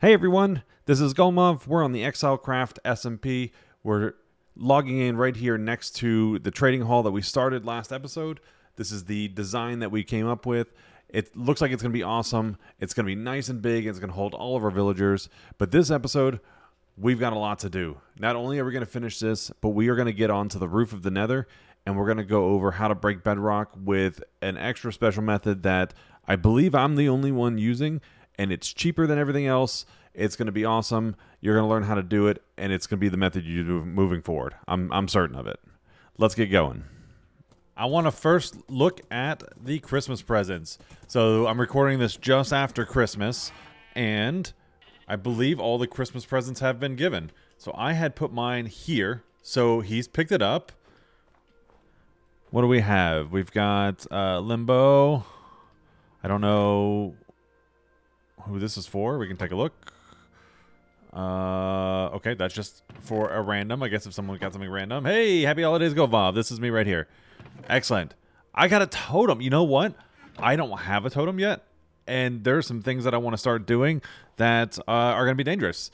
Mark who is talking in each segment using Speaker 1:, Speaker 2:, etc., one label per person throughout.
Speaker 1: Hey everyone, this is Golmov. We're on the ExileCraft SMP. We're logging in right here next to the trading hall that we started last episode. This is the design that we came up with. It looks like it's going to be awesome. It's going to be nice and big. It's going to hold all of our villagers. But this episode, we've got a lot to do. Not only are we going to finish this, but we are going to get onto the roof of the nether, and we're going to go over how to break bedrock with an extra special method that I believe I'm the only one using, and it's cheaper than everything else. It's going to be awesome. You're going to learn how to do it, and it's going to be the method you do moving forward. I'm certain of it. Let's get going. I want to first look at the Christmas presents. So I'm recording this just after Christmas, and I believe all the Christmas presents have been given. So I had put mine here, so he's picked it up. What do we have? We've got Limbo. I don't know who this is for. We can take a look. Okay, that's just for a random. I guess if someone got something random. Hey, happy holidays, go Bob. This is me right here. Excellent. I got a totem. You know what? I don't have a totem yet, and there's some things that I want to start doing that are going to be dangerous.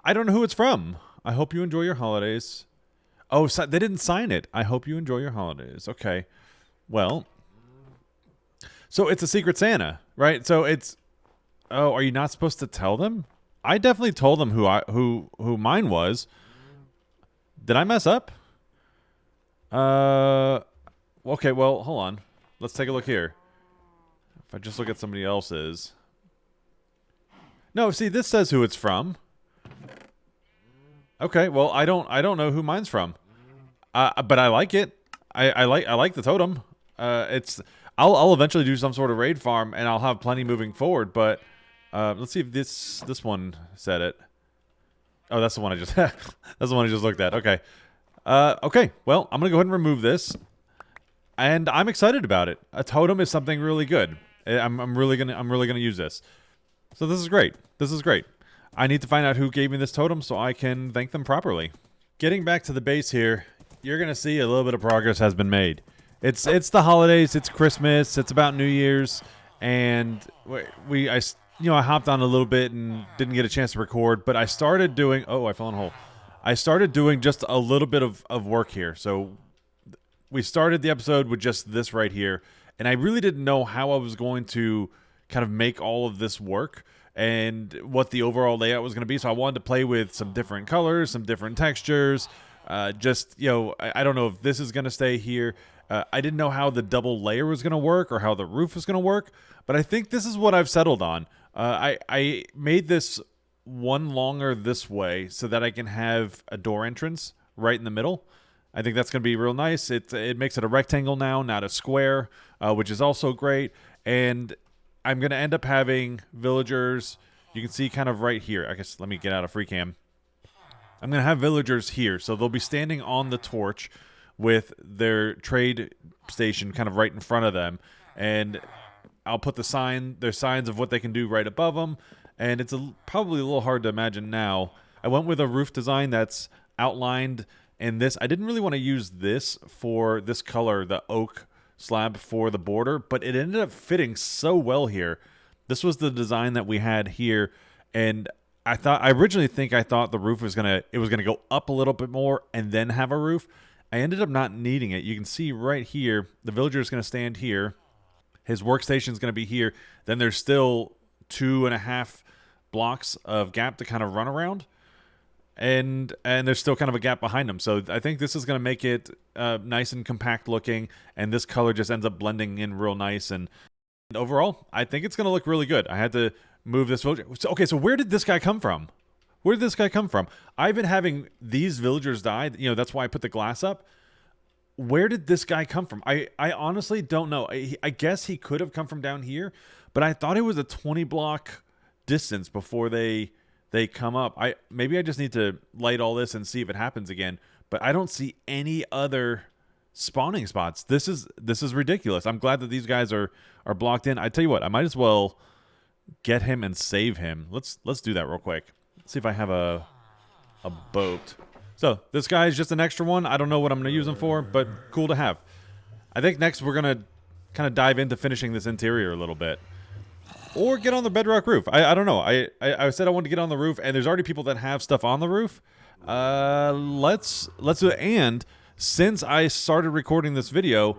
Speaker 1: I don't know who it's from. I hope you enjoy your holidays. Oh, so they didn't sign it. I hope you enjoy your holidays. Okay. Well, so it's a Secret Santa, right? So it's... Oh, are you not supposed to tell them? I definitely told them who mine was. Did I mess up? Okay, well, hold on. Let's take a look here. If I just look at somebody else's. No, see, this says who it's from. Okay, well, I don't know who mine's from. But I like it. I like the totem. I'll eventually do some sort of raid farm, and I'll have plenty moving forward, but let's see if this one said it. Oh, that's the one I just that's the one I just looked at. Okay. Okay. Well, I'm gonna go ahead and remove this, and I'm excited about it. A totem is something really good. I'm really gonna use this. So this is great. This is great. I need to find out who gave me this totem so I can thank them properly. Getting back to the base here, you're gonna see a little bit of progress has been made. It's the holidays. It's Christmas. It's about New Year's, and I hopped on a little bit and didn't get a chance to record, but I started doing... Oh, I fell in a hole. I started doing just a little bit of work here. So we started the episode with just this right here, and I really didn't know how I was going to kind of make all of this work and what the overall layout was going to be. So I wanted to play with some different colors, some different textures. I don't know if this is going to stay here. I didn't know how the double layer was going to work or how the roof was going to work, but I think this is what I've settled on. I made this one longer this way so that I can have a door entrance right in the middle. I think that's going to be real nice. It makes it a rectangle now, not a square, which is also great. And I'm going to end up having villagers. You can see kind of right here. I guess let me get out of free cam. I'm going to have villagers here. So they'll be standing on the torch with their trade station kind of right in front of them. And I'll put there's signs of what they can do right above them. And it's probably a little hard to imagine now. I went with a roof design that's outlined in this. I didn't really want to use this for this color, the oak slab for the border, but it ended up fitting so well here. This was the design that we had here, and I originally thought the roof was gonna go up a little bit more and then have a roof. I ended up not needing it. You can see right here, the villager is going to stand here. His workstation is going to be here. Then there's still 2.5 blocks of gap to kind of run around. And there's still kind of a gap behind him. So I think this is going to make it nice and compact looking. And this color just ends up blending in real nice. And overall, I think it's going to look really good. I had to move this villager. Okay, so where did this guy come from? Where did this guy come from? I've been having these villagers die. That's why I put the glass up. Where did this guy come from? I honestly don't know. I guess he could have come from down here, but I thought it was a 20 block distance before they come up. Maybe I just need to light all this and see if it happens again, but I don't see any other spawning spots. This is ridiculous. I'm glad that these guys are blocked in. I tell you what, I might as well get him and save him. Let's do that real quick. Let's see if I have a boat. So this guy is just an extra one. I don't know what I'm going to use him for, but cool to have. I think next we're going to kind of dive into finishing this interior a little bit. or get on the Bedrock roof. I don't know. I said I wanted to get on the roof, and there's already people that have stuff on the roof. Let's do it. And since I started recording this video,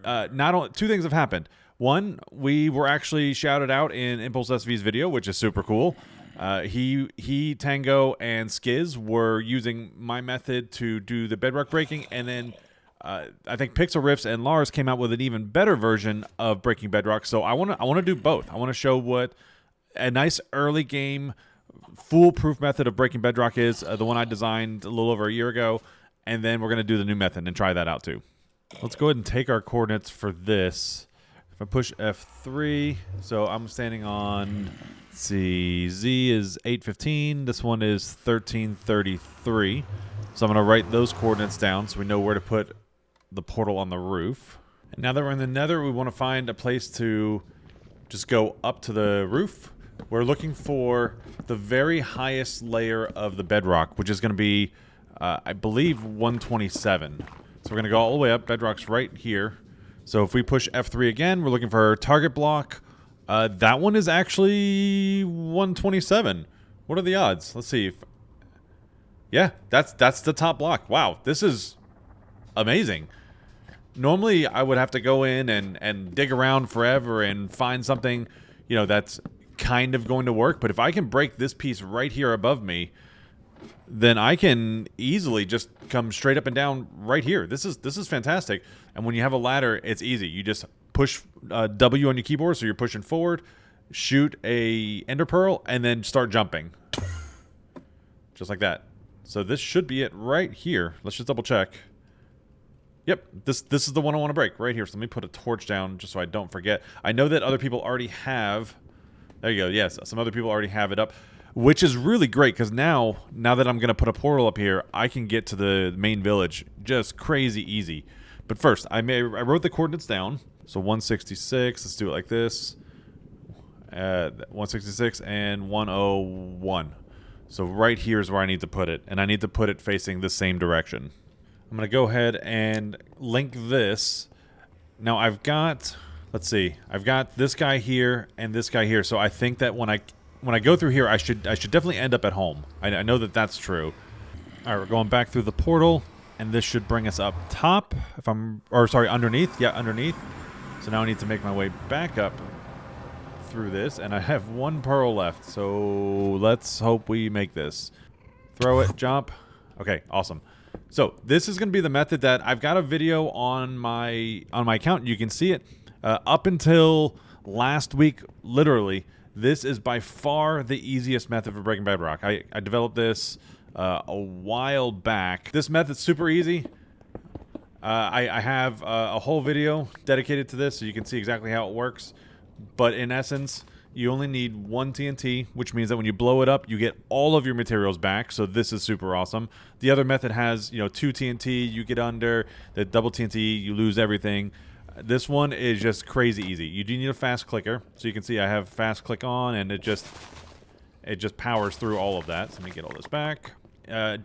Speaker 1: not only two things have happened. One, we were actually shouted out in Impulse SV's video, which is super cool. He, Tango, and Skiz were using my method to do the bedrock breaking, and then I think Pixel Riffs and Lars came out with an even better version of breaking bedrock. So I want to do both. I want to show what a nice early game foolproof method of breaking bedrock is, the one I designed a little over a year ago, and then we're going to do the new method and try that out too. Let's go ahead and take our coordinates for this. If I push F3, so I'm standing on, let's see, Z is 815. This one is 1333. So I'm going to write those coordinates down so we know where to put the portal on the roof. And now that we're in the nether, we want to find a place to just go up to the roof. We're looking for the very highest layer of the bedrock, which is going to be, I believe, 127. So we're going to go all the way up. Bedrock's right here. So if we push F3 again, we're looking for target block. That one is actually 127. What are the odds? Let's see. Yeah, that's the top block. Wow, this is amazing. Normally, I would have to go in and dig around forever and find something, you know, that's kind of going to work. But if I can break this piece right here above me, then I can easily just come straight up and down right here. This is fantastic. And when you have a ladder, it's easy. You just push W on your keyboard, so you're pushing forward, shoot a ender pearl, and then start jumping. Just like that. So this should be it right here. Let's just double check. Yep, this is the one I want to break right here. So let me put a torch down just so I don't forget. I know that other people already have. There you go. Yes, some other people already have it up, which is really great because now that I'm going to put a portal up here, I can get to the main village just crazy easy. But first, I wrote the coordinates down. So 166. Let's do it like this. 166 and 101. So right here is where I need to put it, and I need to put it facing the same direction. I'm going to go ahead and link this. Now I've got, let's see, I've got this guy here and this guy here. So I think that when I go through here, I should definitely end up at home. I know that that's true. All right, we're going back through the portal, and this should bring us up top. Underneath. Yeah, underneath. So now I need to make my way back up through this, and I have one pearl left. So let's hope we make this. Throw it, jump. Okay, awesome. So this is going to be the method that I've got a video on my account. You can see it up until last week. Literally, this is by far the easiest method for breaking bedrock. I developed this a while back. This method's super easy. I have a whole video dedicated to this, so you can see exactly how it works. But in essence, you only need one TNT, which means that when you blow it up, you get all of your materials back. So this is super awesome. The other method has, you know, 2 TNT, you get under. The double TNT, you lose everything. This one is just crazy easy. You do need a fast clicker. So you can see I have fast click on, and it just powers through all of that. So let me get all this back.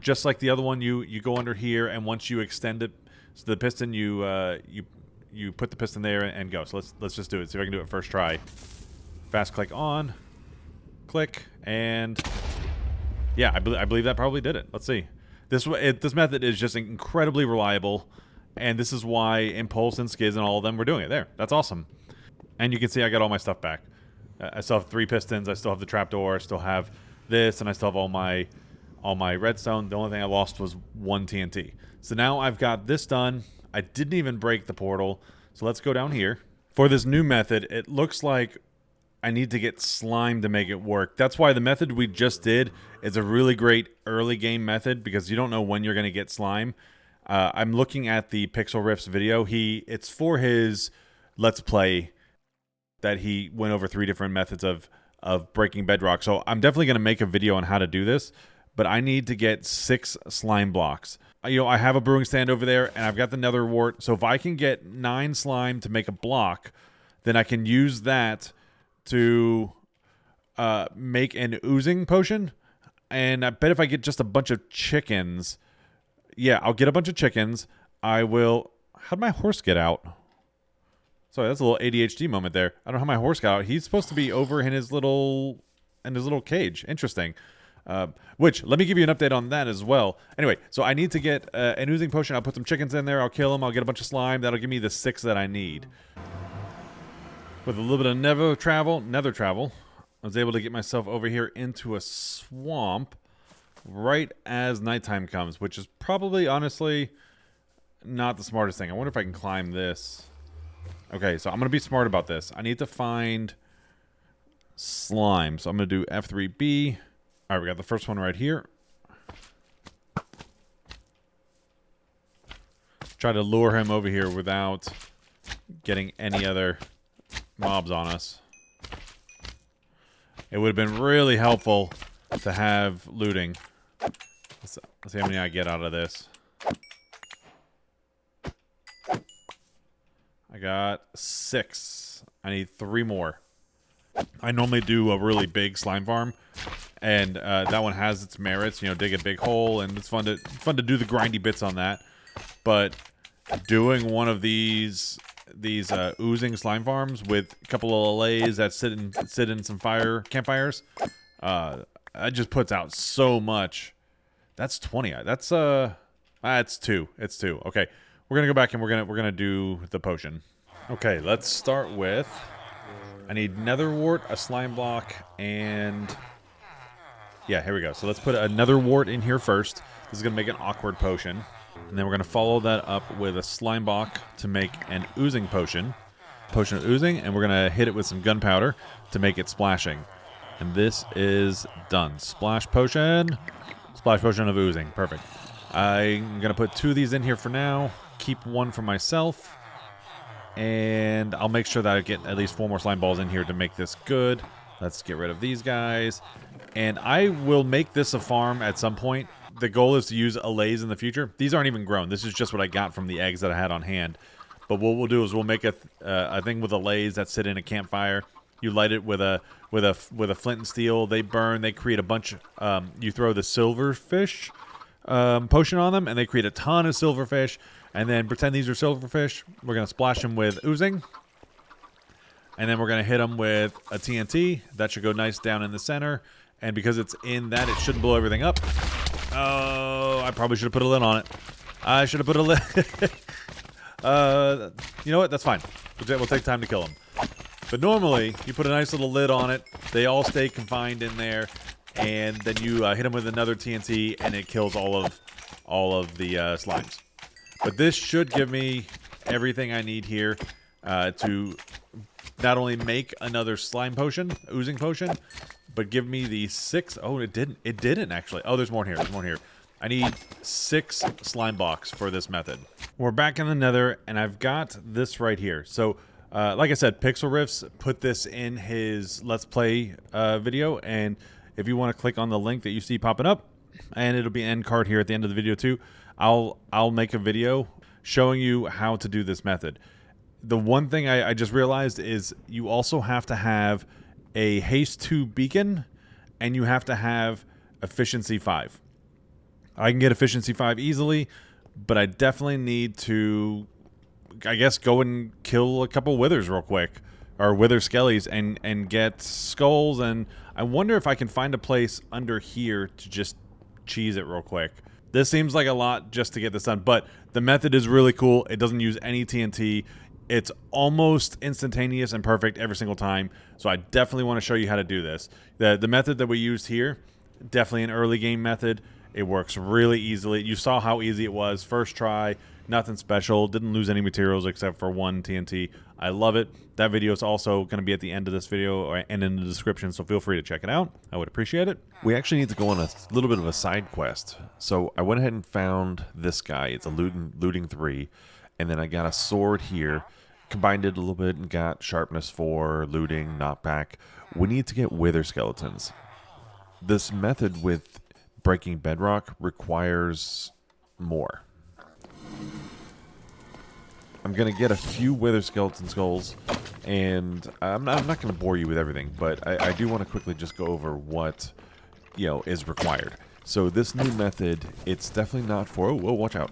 Speaker 1: Just like the other one, you go under here, and once you extend it, so the piston, you put the piston there and go. So let's just do it. See if I can do it first try. Fast click on, click, and yeah, I believe that probably did it. Let's see. This method is just incredibly reliable, and this is why Impulse and Skiz and all of them were doing it. There, that's awesome. And you can see I got all my stuff back. I still have 3 pistons. I still have the trapdoor. I still have this, and I still have all my redstone. The only thing I lost was 1 TNT. So now I've got this done. I didn't even break the portal. So let's go down here. For this new method, it looks like I need to get slime to make it work. That's why the method we just did is a really great early game method, because you don't know when you're going to get slime. I'm looking at the Pixel Riffs video. It's for his Let's Play that he went over 3 different methods of breaking bedrock. So I'm definitely going to make a video on how to do this, but I need to get 6 slime blocks. You know, I have a brewing stand over there, and I've got the nether wart. So if I can get 9 slime to make a block, then I can use that to make an oozing potion. And I bet if I get just a bunch of chickens, yeah, I'll get a bunch of chickens. I will. How'd my horse get out? Sorry, that's a little ADHD moment there. I don't know how my horse got out. He's supposed to be over in his little cage. Interesting. Which, let me give you an update on that as well. Anyway, so I need to get an oozing potion. I'll put some chickens in there. I'll kill them. I'll get a bunch of slime. That'll give me the 6 that I need. With a little bit of nether travel, I was able to get myself over here into a swamp right as nighttime comes, which is probably, honestly, not the smartest thing. I wonder if I can climb this. Okay, so I'm going to be smart about this. I need to find slime. So I'm going to do F3B. All right, we got the first one right here. Try to lure him over here without getting any other mobs on us. It would have been really helpful to have looting. Let's see how many I get out of this. I got 6. I need 3 more. I normally do a really big slime farm, and that one has its merits. You know, dig a big hole, and it's fun to do the grindy bits on that. But doing one of these oozing slime farms with a couple of LAs that sit in some campfires, it just puts out so much. That's 20. That's 2. It's 2. Okay. We're gonna go back and we're gonna do the potion. Okay, let's start with. I need nether wart, a slime block, and yeah, here we go. So let's put a nether wart in here first. This is gonna make an awkward potion, and then we're gonna follow that up with a slime block to make an oozing potion of oozing, and we're gonna hit it with some gunpowder to make it splashing. And this is done. Splash potion of oozing. Perfect. I'm gonna put 2 of these in here for now. Keep 1 for myself, and I'll make sure that I get at least 4 more slime balls in here to make this good. Let's get rid of these guys, and I will make this a farm at some point. The goal is to use allays in the future. These aren't even grown. This is just what I got from the eggs that I had on hand. But what we'll do is we'll make a thing with allays that sit in a campfire. You light it with a flint and steel. They burn. They create a bunch. You throw the silverfish potion on them, and they create a ton of silverfish. And then pretend these are silverfish. We're going to splash them with oozing. And then we're going to hit them with a TNT. That should go nice down in the center. And because it's in that, it shouldn't blow everything up. Oh, I probably should have put a lid on it. I should have put a lid. You know what? That's fine. We'll take time to kill them. But normally, you put a nice little lid on it. They all stay confined in there. And then you hit them with another TNT, and it kills all of the slimes. But this should give me everything I need here to not only make another slime potion, oozing potion, but give me the 6. Oh, it didn't. It didn't, actually. Oh, there's more here. There's more here. I need 6 slime blocks for this method. We're back in the nether, and I've got this right here. So, like I said, Pixel Riffs put this in his Let's Play video, and if you want to click on the link that you see popping up, and it'll be an end card here at the end of the video too, I'll make a video showing you how to do this method. The one thing I just realized is you also have to have a haste 2 beacon, and you have to have efficiency 5. I can get efficiency 5 easily, but I definitely need to, I guess, go and kill a couple withers real quick, or wither skellies, and get skulls. And I wonder if I can find a place under here to just cheese it real quick. This seems like a lot just to get this done, but the method is really cool. It doesn't use any TNT. It's almost instantaneous and perfect every single time. So I definitely want to show you how to do this. The method that we used here, definitely an early game method. It works really easily. You saw how easy it was. First try, nothing special. Didn't lose any materials except for 1 TNT. I love it. That video is also going to be at the end of this video and in the description, so feel free to check it out. I would appreciate it.
Speaker 2: We actually need to go on a little bit of a side quest. So I went ahead and found this guy. It's a looting 3. And then I got a sword here. Combined it a little bit and got sharpness 4, looting, knockback. We need to get wither skeletons. This method with breaking bedrock requires more. I'm going to get a few wither skeleton skulls, and I'm not going to bore you with everything, but I do want to quickly just go over what, is required. So this new method, it's definitely not for, oh, watch out.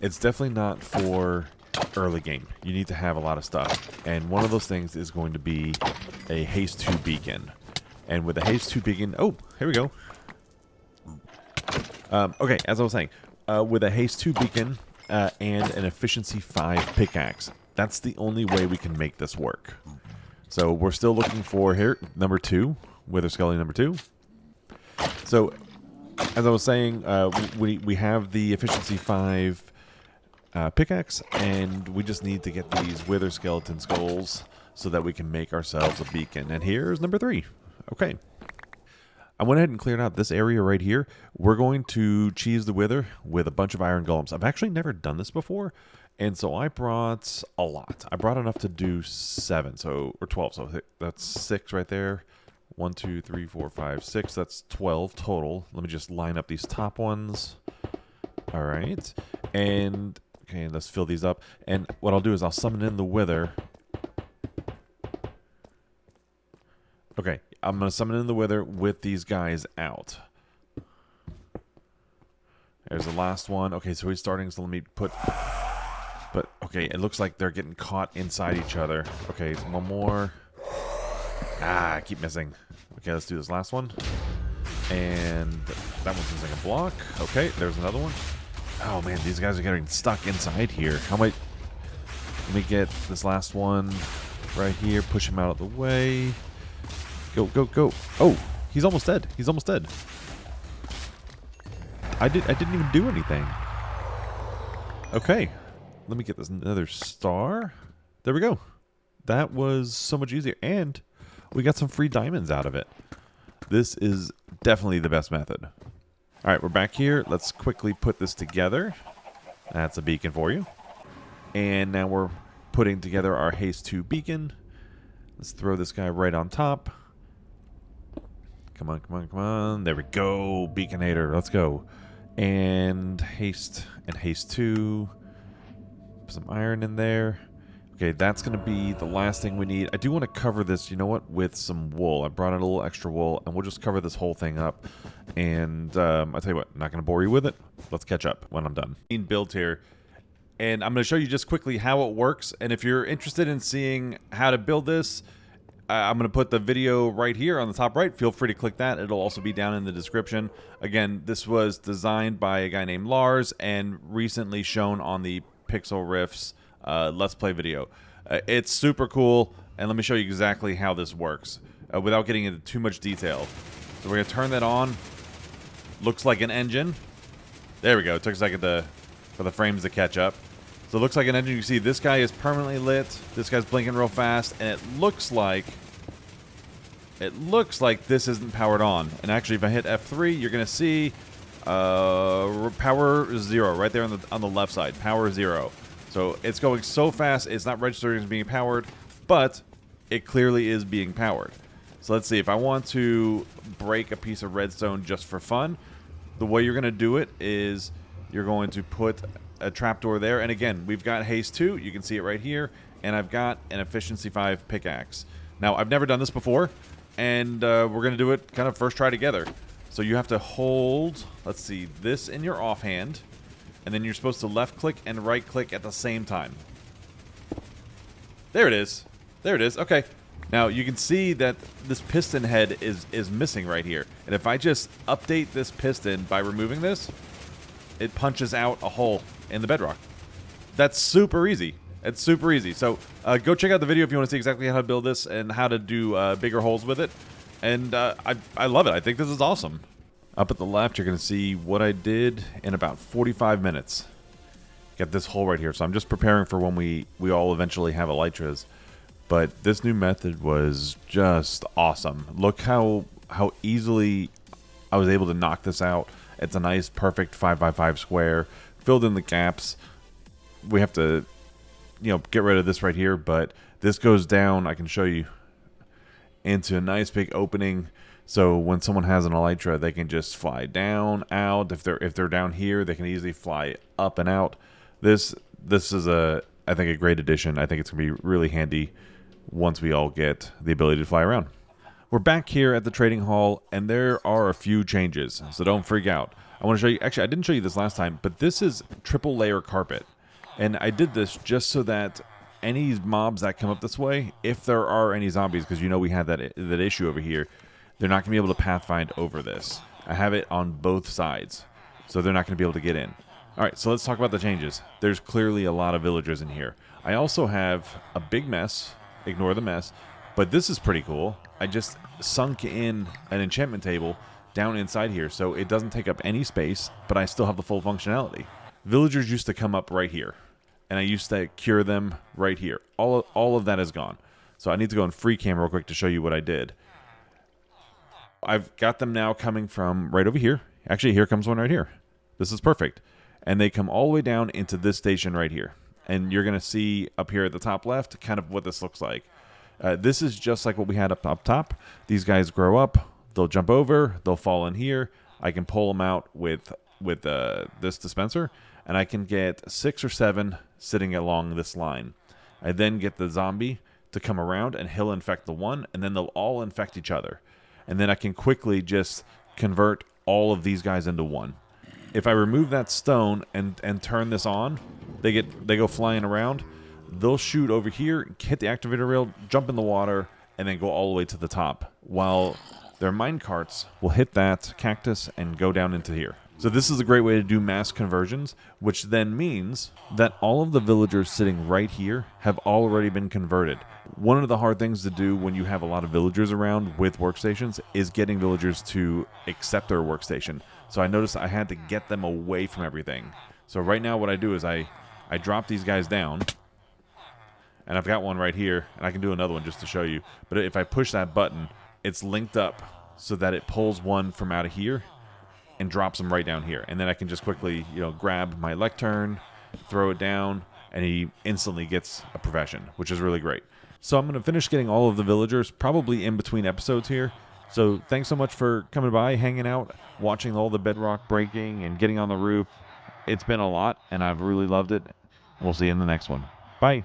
Speaker 2: It's definitely not for early game. You need to have a lot of stuff. And one of those things is going to be a haste 2 beacon. And with a haste 2 beacon... Oh, here we go. Okay, as I was saying, with a haste 2 beacon and an efficiency 5 pickaxe, that's the only way we can make this work. So we're still looking for here, number 2, Wither Skelly number 2. So, as I was saying, we have the efficiency 5 pickaxe, and we just need to get these Wither Skeleton skulls so that we can make ourselves a beacon. And here's number 3. Okay. I went ahead and cleared out this area right here. We're going to cheese the Wither with a bunch of iron golems. I've actually never done this before, and so I brought a lot. I brought enough to do 7, or 12, so that's 6 right there. 1, 2, 3, 4, 5, 6. That's 12 total. Let me just line up these top ones. All right. And, okay, let's fill these up. And what I'll do is I'll summon in the Wither. Okay, I'm going to summon in the Wither with these guys out. There's the last one. Okay, so he's starting, so let me put... But, okay, it looks like they're getting caught inside each other. Okay, one more. Ah, I keep missing. Okay, let's do this last one. And that one's missing a block. Okay, there's another one. Oh, man, these guys are getting stuck inside here. How am I... Let me get this last one right here. Push him out of the way. Go, go, go. Oh, he's almost dead. He's almost dead. I didn't even do anything. Okay. Let me get this another star. There we go. That was so much easier. And we got some free diamonds out of it. This is definitely the best method. All right, we're back here. Let's quickly put this together. That's a beacon for you. And now we're putting together our haste 2 beacon. Let's throw this guy right on top. Come on, come on, come on. There we go. Beaconator. Let's go. And haste 2. Put some iron in there. Okay, that's going to be the last thing we need. I do want to cover this, you know what, with some wool. I brought in a little extra wool, and we'll just cover this whole thing up. And I'll tell you what, I'm not going to bore you with it. Let's catch up when I'm done. Build here. And I'm going to show you just quickly how it works. And if you're interested in seeing how to build this, I'm going to put the video right here on the top right. Feel free to click that. It'll also be down in the description. Again, this was designed by a guy named Lars and recently shown on the Pixel Riffs Let's Play video. It's super cool, and let me show you exactly how this works without getting into too much detail. So we're going to turn that on. Looks like an engine. There we go. It took a second for the frames to catch up. So it looks like an engine. You see this guy is permanently lit. This guy's blinking real fast, and it looks like this isn't powered on. And actually, if I hit F3, you're going to see power 0 right there on the left side. Power 0. So it's going so fast, it's not registering as being powered, but it clearly is being powered. So let's see. If I want to break a piece of redstone just for fun, the way you're going to do it is you're going to put a trapdoor there. And again, we've got haste 2. You can see it right here. And I've got an efficiency 5 pickaxe. Now, I've never done this before, and we're going to do it kind of first try together. So you have to hold, let's see, this in your offhand, and then you're supposed to left click and right click at the same time. There it is. There it is. Okay. Now you can see that this piston head is missing right here. And if I just update this piston by removing this, it punches out a hole in the bedrock. That's super easy. It's super easy. So go check out the video if you want to see exactly how to build this and how to do bigger holes with it. And I love it. I think this is awesome. Up at the left, you're going to see what I did in about 45 minutes. Got this hole right here. So I'm just preparing for when we all eventually have elytras. But this new method was just awesome. Look how easily I was able to knock this out. It's a nice, perfect 5x5 square. Filled in the gaps. We have to, get rid of this right here. But this goes down, I can show you, into a nice big opening. So when someone has an elytra, they can just fly down, out. If they're down here, they can easily fly up and out. This is I think a great addition. I think it's gonna be really handy once we all get the ability to fly around. We're back here at the trading hall, and there are a few changes, so don't freak out. I want to show you. Actually, I didn't show you this last time, but this is triple layer carpet. And I did this just so that any mobs that come up this way, if there are any zombies, because you know we had that issue over here, they're not going to be able to pathfind over this. I have it on both sides, so they're not going to be able to get in. All right, so let's talk about the changes. There's clearly a lot of villagers in here. I also have a big mess. Ignore the mess. But this is pretty cool. I just sunk in an enchantment table down inside here, so it doesn't take up any space, but I still have the full functionality. Villagers used to come up right here, and I used to cure them right here. All of that is gone. So I need to go in free cam real quick to show you what I did. I've got them now coming from right over here. Actually, here comes one right here. This is perfect. And they come all the way down into this station right here. And you're going to see up here at the top left kind of what this looks like. This is just like what we had up top. These guys grow up. They'll jump over. They'll fall in here. I can pull them out with this dispenser. And I can get 6 or 7 sitting along this line. I then get the zombie to come around, and he'll infect the one. And then they'll all infect each other. And then I can quickly just convert all of these guys into one. If I remove that stone and turn this on, they go flying around. They'll shoot over here, hit the activator rail, jump in the water, and then go all the way to the top. While their mine carts will hit that cactus and go down into here. So this is a great way to do mass conversions, which then means that all of the villagers sitting right here have already been converted. One of the hard things to do when you have a lot of villagers around with workstations is getting villagers to accept their workstation. So I noticed I had to get them away from everything. So right now what I do is I drop these guys down, and I've got one right here, and I can do another one just to show you. But if I push that button, it's linked up so that it pulls one from out of here and drops them right down here. And then I can just quickly, grab my lectern, throw it down, and he instantly gets a profession, which is really great. So I'm going to finish getting all of the villagers probably in between episodes here. So thanks so much for coming by, hanging out, watching all the bedrock breaking and getting on the roof. It's been a lot, and I've really loved it. We'll see you in the next one. Bye.